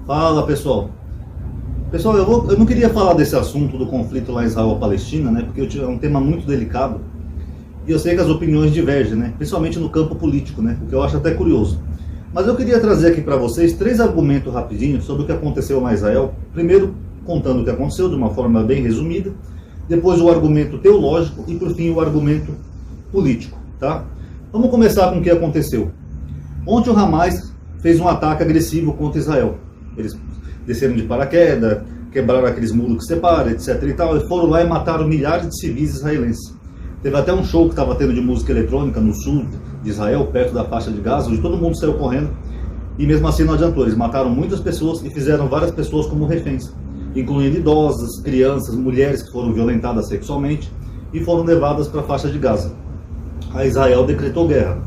Fala, pessoal. Pessoal, eu não queria falar desse assunto do conflito lá Israel-Palestina, né? Porque é um tema muito delicado. E eu sei que as opiniões divergem, né? Principalmente no campo político, né? O que eu acho até curioso. Mas eu queria trazer aqui para vocês 3 argumentos rapidinhos sobre o que aconteceu lá em Israel. Primeiro, contando o que aconteceu de uma forma bem resumida. Depois, o argumento teológico e, por fim, o argumento político, tá? Vamos começar com o que aconteceu. Ontem o Hamas fez um ataque agressivo contra Israel. Eles desceram de paraquedas, quebraram aqueles muros que separam, etc. e tal, e foram lá e mataram milhares de civis israelenses. Teve até um show que estava tendo de música eletrônica no sul de Israel, perto da faixa de Gaza, onde todo mundo saiu correndo, e mesmo assim não adiantou. Eles mataram muitas pessoas e fizeram várias pessoas como reféns, incluindo idosas, crianças, mulheres que foram violentadas sexualmente e foram levadas para a faixa de Gaza. A Israel decretou guerra.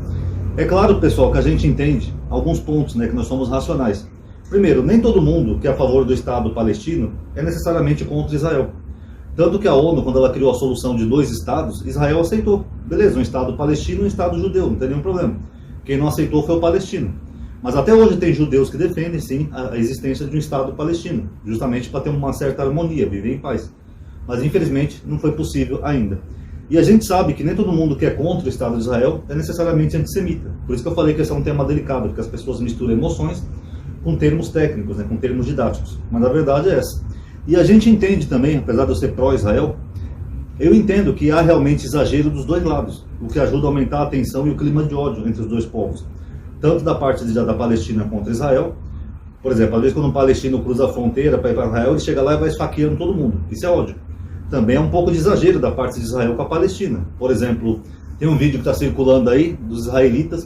É claro, pessoal, que a gente entende alguns pontos, né, que nós somos racionais. Primeiro, nem todo mundo que é a favor do Estado palestino é necessariamente contra Israel. Tanto que a ONU, quando ela criou a solução de 2 estados, Israel aceitou. Beleza, um Estado palestino e um Estado judeu, não tem nenhum problema. Quem não aceitou foi o palestino. Mas até hoje tem judeus que defendem, sim, a existência de um Estado palestino, justamente para ter uma certa harmonia, viver em paz. Mas, infelizmente, não foi possível ainda. E a gente sabe que nem todo mundo que é contra o Estado de Israel é necessariamente antissemita. Por isso que eu falei que esse é um tema delicado, porque as pessoas misturam emoções com termos técnicos, né, com termos didáticos. Mas a verdade é essa. E a gente entende também, apesar de eu ser pró-Israel, eu entendo que há realmente exagero dos 2 lados, o que ajuda a aumentar a tensão e o clima de ódio entre os 2 povos. Tanto da parte da Palestina contra Israel. Por exemplo, às vezes quando um palestino cruza a fronteira para ir para Israel, ele chega lá e vai esfaqueando todo mundo. Isso é ódio. Também é um pouco de exagero da parte de Israel com a Palestina. Por exemplo, tem um vídeo que está circulando aí dos israelitas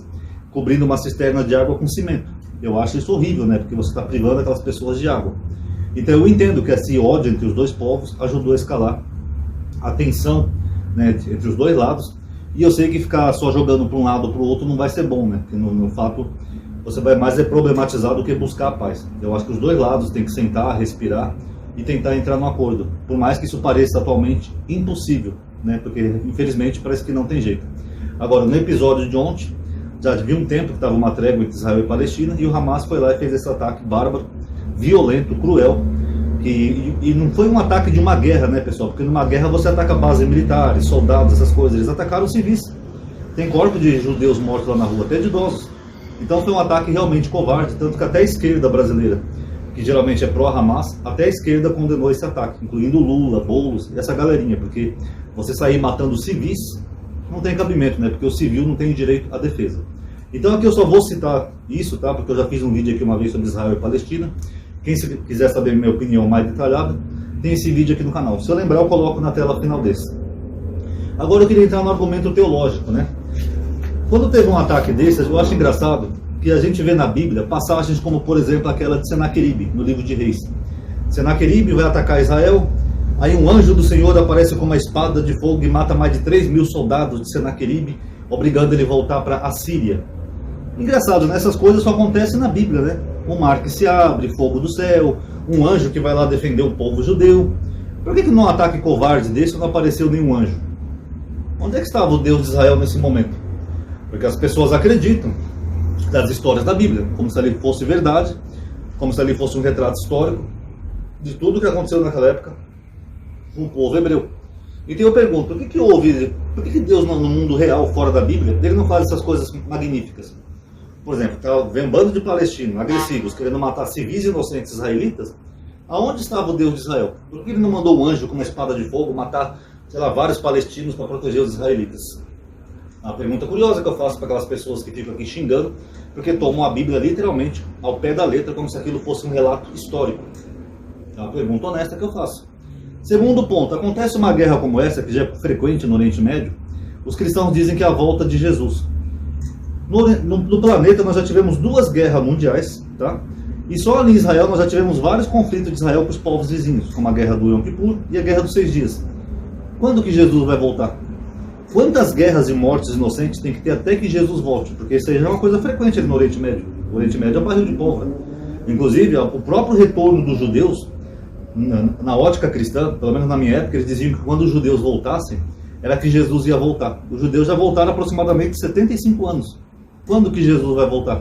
cobrindo uma cisterna de água com cimento. Eu acho isso horrível, né? Porque você está privando aquelas pessoas de água. Então eu entendo que esse ódio entre os 2 povos ajudou a escalar a tensão, né, entre os 2 lados. E eu sei que ficar só jogando para um lado ou para o outro não vai ser bom, né? Porque no fato você vai mais problematizar do que buscar a paz. Eu acho que os 2 lados têm que sentar, respirar e tentar entrar no acordo. Por mais que isso pareça atualmente impossível, né? Porque infelizmente parece que não tem jeito. Agora, no episódio de ontem, já havia um tempo que estava uma trégua entre Israel e Palestina, e o Hamas foi lá e fez esse ataque bárbaro, violento, cruel. E não foi um ataque de uma guerra, né, pessoal? Porque numa guerra você ataca bases militares, soldados, essas coisas. Eles atacaram civis. Tem corpos de judeus mortos lá na rua, até de idosos. Então foi um ataque realmente covarde, tanto que até a esquerda brasileira, que geralmente é pró-Hamas, até a esquerda condenou esse ataque, incluindo Lula, Boulos e essa galerinha, porque você sair matando civis não tem cabimento, né? Porque o civil não tem direito à defesa. Então aqui eu só vou citar isso, tá? Porque eu já fiz um vídeo aqui uma vez sobre Israel e Palestina. Quem quiser saber minha opinião mais detalhada, tem esse vídeo aqui no canal. Se eu lembrar, eu coloco na tela final desse. Agora eu queria entrar no argumento teológico, né? Quando teve um ataque desses, eu acho engraçado que a gente vê na Bíblia passagens como, por exemplo, aquela de Senaqueribe, no livro de Reis. Senaqueribe vai atacar Israel. Aí um anjo do Senhor aparece com uma espada de fogo e mata mais de 3.000 soldados de Senaqueribe, obrigando ele a voltar para a Síria. Engraçado, né? Essas coisas só acontecem na Bíblia, né? Um mar que se abre, fogo do céu, um anjo que vai lá defender o povo judeu. Por que num ataque covarde desse não apareceu nenhum anjo? Onde é que estava o Deus de Israel nesse momento? Porque as pessoas acreditam das histórias da Bíblia, como se ali fosse verdade, como se ali fosse um retrato histórico de tudo o que aconteceu naquela época com o povo hebreu. Então eu pergunto, por que Deus no mundo real, fora da Bíblia, ele não faz essas coisas magníficas? Por exemplo, vem um bando de palestinos agressivos querendo matar civis inocentes israelitas. Aonde estava o Deus de Israel? Por que ele não mandou um anjo com uma espada de fogo matar, sei lá, vários palestinos para proteger os israelitas? É uma pergunta curiosa que eu faço para aquelas pessoas que ficam aqui xingando, porque tomam a Bíblia literalmente ao pé da letra, como se aquilo fosse um relato histórico. É uma pergunta honesta que eu faço. Segundo ponto, acontece uma guerra como essa, que já é frequente no Oriente Médio, os cristãos dizem que é a volta de Jesus. No planeta nós já tivemos 2 guerras mundiais, tá? E só ali em Israel nós já tivemos vários conflitos de Israel com os povos vizinhos, como a guerra do Yom Kippur e a guerra dos 6 dias. Quando que Jesus vai voltar? Quantas guerras e mortes inocentes tem que ter até que Jesus volte? Porque isso aí já é uma coisa frequente ali no Oriente Médio. O Oriente Médio é um barril de pólvora. Inclusive, o próprio retorno dos judeus, na ótica cristã, pelo menos na minha época, eles diziam que quando os judeus voltassem, era que Jesus ia voltar. Os judeus já voltaram há aproximadamente 75 anos. Quando que Jesus vai voltar?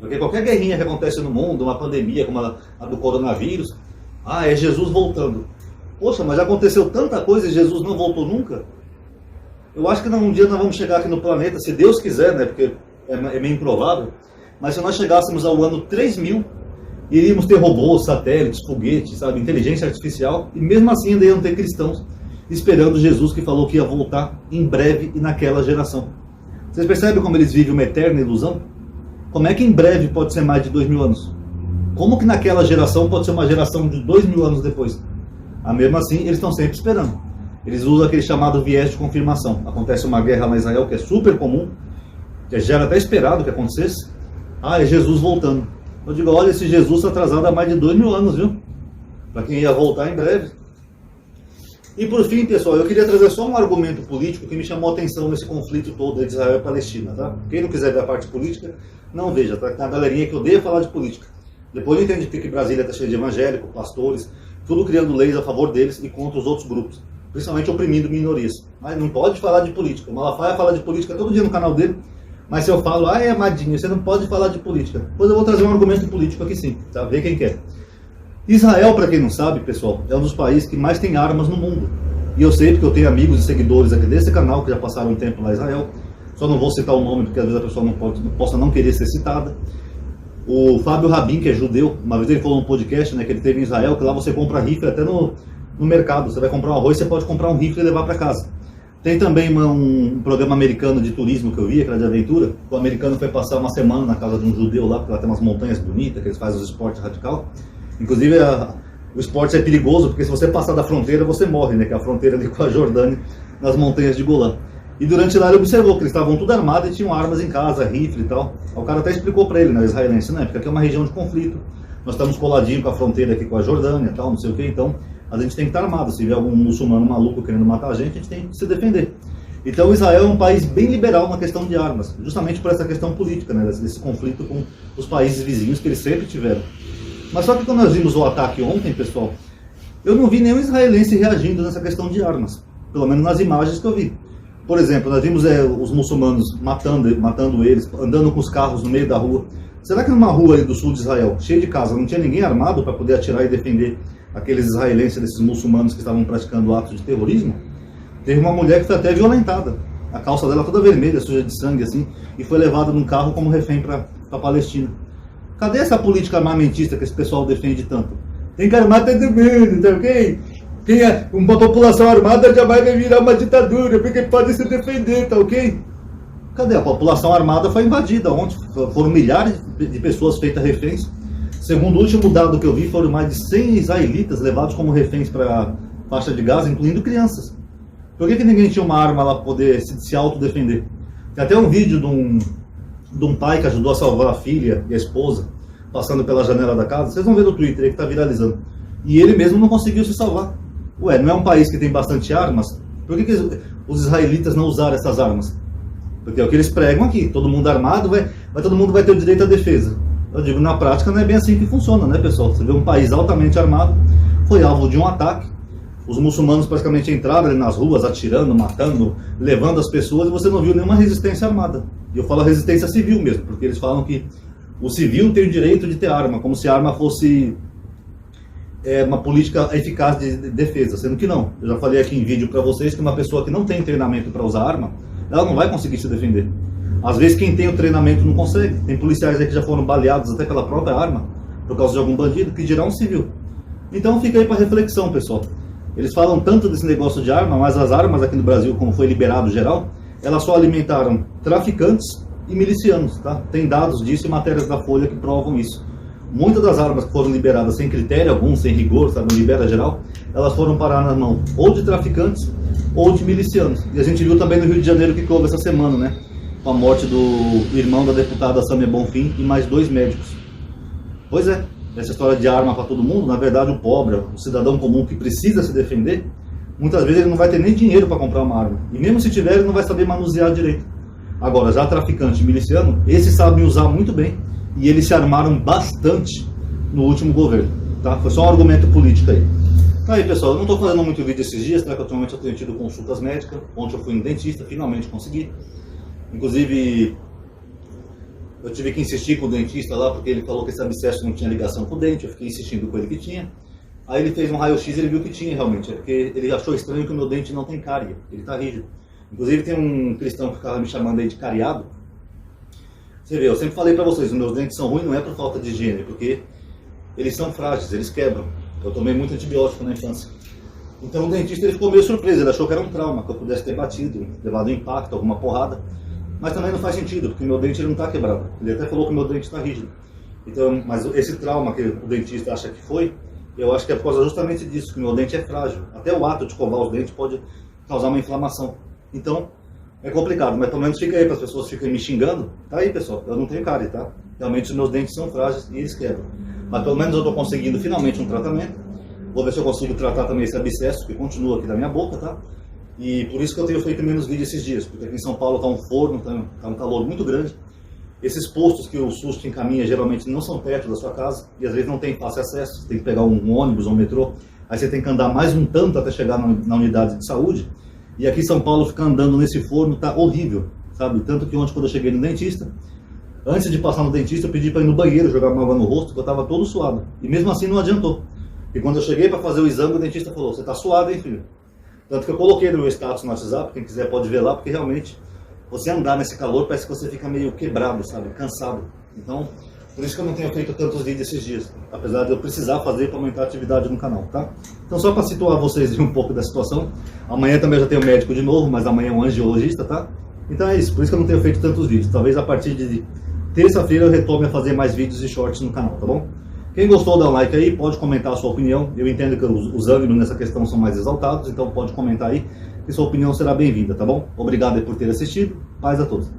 Porque qualquer guerrinha que acontece no mundo, uma pandemia como a do coronavírus, é Jesus voltando. Poxa, mas já aconteceu tanta coisa e Jesus não voltou nunca? Eu acho que um dia nós vamos chegar aqui no planeta, se Deus quiser, né? Porque é meio improvável. Mas se nós chegássemos ao ano 3000, iríamos ter robôs, satélites, foguetes, sabe, inteligência artificial, e mesmo assim ainda iam ter cristãos esperando Jesus que falou que ia voltar em breve e naquela geração. Vocês percebem como eles vivem uma eterna ilusão? Como é que em breve pode ser mais de 2000 anos? Como que naquela geração pode ser uma geração de 2000 anos depois? Mesmo assim, eles estão sempre esperando. Eles usam aquele chamado viés de confirmação. Acontece uma guerra lá em Israel, que é super comum, que já era até esperado que acontecesse. É Jesus voltando. Eu digo, olha, esse Jesus está atrasado há mais de 2000 anos, viu? Para quem ia voltar em breve. E por fim, pessoal, eu queria trazer só um argumento político que me chamou a atenção nesse conflito todo de Israel e Palestina, tá? Quem não quiser ver a parte política, não veja, tá? Tem uma galerinha que odeia falar de política. Depois entende que Brasília está cheia de evangélicos, pastores, tudo criando leis a favor deles e contra os outros grupos, principalmente oprimindo minorias. Mas não pode falar de política. O Malafaia fala de política todo dia no canal dele, mas se eu falo, amadinho, você não pode falar de política. Depois eu vou trazer um argumento político aqui sim, tá? Ver quem quer. Israel, para quem não sabe, pessoal, é um dos países que mais tem armas no mundo. E eu sei porque eu tenho amigos e seguidores aqui desse canal que já passaram um tempo lá em Israel. Só não vou citar o nome porque às vezes a pessoa possa não querer ser citada. O Fábio Rabin, que é judeu, uma vez ele falou no podcast, né, que ele teve em Israel, que lá você compra rifle até no mercado. Você vai comprar um arroz, você pode comprar um rifle e levar para casa. Tem também um programa americano de turismo que eu vi, que era de aventura. O americano foi passar uma semana na casa de um judeu lá, porque lá tem umas montanhas bonitas, que eles fazem os esportes radical. Inclusive, o esporte é perigoso, porque se você passar da fronteira, você morre, né? Que é a fronteira ali com a Jordânia, nas montanhas de Golã. E durante lá ele observou que eles estavam tudo armados e tinham armas em casa, rifle e tal. O cara até explicou para ele, né, israelense, né? Porque aqui é uma região de conflito. Nós estamos coladinho com a fronteira aqui com a Jordânia e tal, não sei o que. Então, a gente tem que estar armado. Se vier algum muçulmano maluco querendo matar a gente tem que se defender. Então, Israel é um país bem liberal na questão de armas, justamente por essa questão política, né? Desse conflito com os países vizinhos que eles sempre tiveram. Mas só que quando nós vimos o ataque ontem, pessoal, eu não vi nenhum israelense reagindo nessa questão de armas. Pelo menos nas imagens que eu vi. Por exemplo, nós vimos os muçulmanos matando eles, andando com os carros no meio da rua. Será que numa rua aí do sul de Israel, cheia de casa, não tinha ninguém armado para poder atirar e defender aqueles israelenses, desses muçulmanos que estavam praticando atos de terrorismo? Teve uma mulher que foi até violentada. A calça dela toda vermelha, suja de sangue, assim, e foi levada num carro como refém para a Palestina. Cadê essa política armamentista que esse pessoal defende tanto? Tem que armar todo mundo, tá ok? Uma população armada jamais vai virar uma ditadura, porque pode se defender, tá ok? Cadê? A população armada foi invadida ontem. Foram milhares de pessoas feitas reféns. Segundo o último dado que eu vi, foram mais de 100 israelitas levados como reféns para a faixa de Gaza, incluindo crianças. Por que ninguém tinha uma arma lá para poder se autodefender? Tem até um vídeo de um pai que ajudou a salvar a filha e a esposa, passando pela janela da casa. Vocês vão ver no Twitter aí que está viralizando. E ele mesmo não conseguiu se salvar. Ué, não é um país que tem bastante armas? Por que os israelitas não usaram essas armas? Porque é o que eles pregam aqui. Todo mundo armado, todo mundo vai ter o direito à defesa. Eu digo, na prática não é bem assim que funciona, né, pessoal? Você vê um país altamente armado, foi alvo de um ataque. Os muçulmanos praticamente entraram ali nas ruas, atirando, matando, levando as pessoas, e você não viu nenhuma resistência armada. E eu falo resistência civil mesmo, porque eles falam que o civil tem o direito de ter arma, como se a arma fosse uma política eficaz de defesa, sendo que não. Eu já falei aqui em vídeo para vocês que uma pessoa que não tem treinamento para usar arma, ela não vai conseguir se defender. Às vezes quem tem o treinamento não consegue. Tem policiais aí que já foram baleados até pela própria arma, por causa de algum bandido, que dirá um civil. Então fica aí para reflexão, pessoal. Eles falam tanto desse negócio de arma, mas as armas aqui no Brasil, como foi liberado geral, elas só alimentaram traficantes e milicianos, tá? Tem dados disso e matérias da Folha que provam isso. Muitas das armas que foram liberadas sem critério algum, sem rigor, sabe, não libera geral, elas foram parar na mão ou de traficantes ou de milicianos. E a gente viu também no Rio de Janeiro que houve essa semana, né? Com a morte do irmão da deputada Samia Bonfim e mais 2 médicos. Pois é, essa história de arma para todo mundo, na verdade o pobre, o cidadão comum que precisa se defender, muitas vezes ele não vai ter nem dinheiro para comprar uma arma. E mesmo se tiver, ele não vai saber manusear direito. Agora, já traficante e miliciano, esses sabem usar muito bem. E eles se armaram bastante no último governo, tá? Foi só um argumento político aí. Aí, pessoal, eu não estou fazendo muito vídeo esses dias, tá? Que atualmente eu tenho tido consultas médicas. Ontem eu fui no dentista, finalmente consegui. Inclusive, Eu tive que insistir com o dentista lá, porque ele falou que esse abscesso não tinha ligação com o dente, eu fiquei insistindo com ele que tinha. Aí ele fez um raio-x e ele viu que tinha realmente, é porque ele achou estranho que o meu dente não tem cárie, ele está rígido. Inclusive tem um cristão que ficava me chamando aí de cariado. Você vê, eu sempre falei para vocês, os meus dentes são ruins não é por falta de higiene, porque eles são frágeis, eles quebram. Eu tomei muito antibiótico na infância. Então o dentista ele ficou meio surpreso, ele achou que era um trauma, que eu pudesse ter batido, levado impacto, alguma porrada. Mas também não faz sentido, porque meu dente ele não está quebrado. Ele até falou que meu dente está rígido. Então, mas esse trauma que o dentista acha que foi, eu acho que é por causa justamente disso, que meu dente é frágil. Até o ato de escovar os dentes pode causar uma inflamação. Então, é complicado, mas pelo menos fica aí para as pessoas ficarem me xingando. Tá aí, pessoal, eu não tenho cárie, tá? Realmente os meus dentes são frágeis e eles quebram. Mas pelo menos eu estou conseguindo finalmente um tratamento. Vou ver se eu consigo tratar também esse abscesso que continua aqui da minha boca, tá? E por isso que eu tenho feito menos vídeos esses dias, porque aqui em São Paulo está um forno, está um calor muito grande. Esses postos que o SUS te encaminha geralmente não são perto da sua casa e às vezes não tem fácil acesso. Você tem que pegar um ônibus ou um metrô, aí você tem que andar mais um tanto até chegar na unidade de saúde. E aqui em São Paulo ficar andando nesse forno tá horrível, sabe? Tanto que ontem quando eu cheguei no dentista, antes de passar no dentista eu pedi para ir no banheiro jogar uma água no rosto, porque eu estava todo suado. E mesmo assim não adiantou. E quando eu cheguei para fazer o exame, o dentista falou, você está suado, hein, filho? Tanto que eu coloquei no meu status no WhatsApp, quem quiser pode ver lá, porque realmente você andar nesse calor parece que você fica meio quebrado, sabe? Cansado. Então, por isso que eu não tenho feito tantos vídeos esses dias, apesar de eu precisar fazer para aumentar a atividade no canal, tá? Então, só para situar vocês um pouco da situação, amanhã também eu já tenho médico de novo, mas amanhã é um angiologista, tá? Então é isso, por isso que eu não tenho feito tantos vídeos. Talvez a partir de terça-feira eu retome a fazer mais vídeos e shorts no canal, tá bom? Quem gostou, dá um like aí, pode comentar a sua opinião. Eu entendo que os ânimos nessa questão são mais exaltados, então pode comentar aí, que sua opinião será bem-vinda, tá bom? Obrigado aí por ter assistido, paz a todos.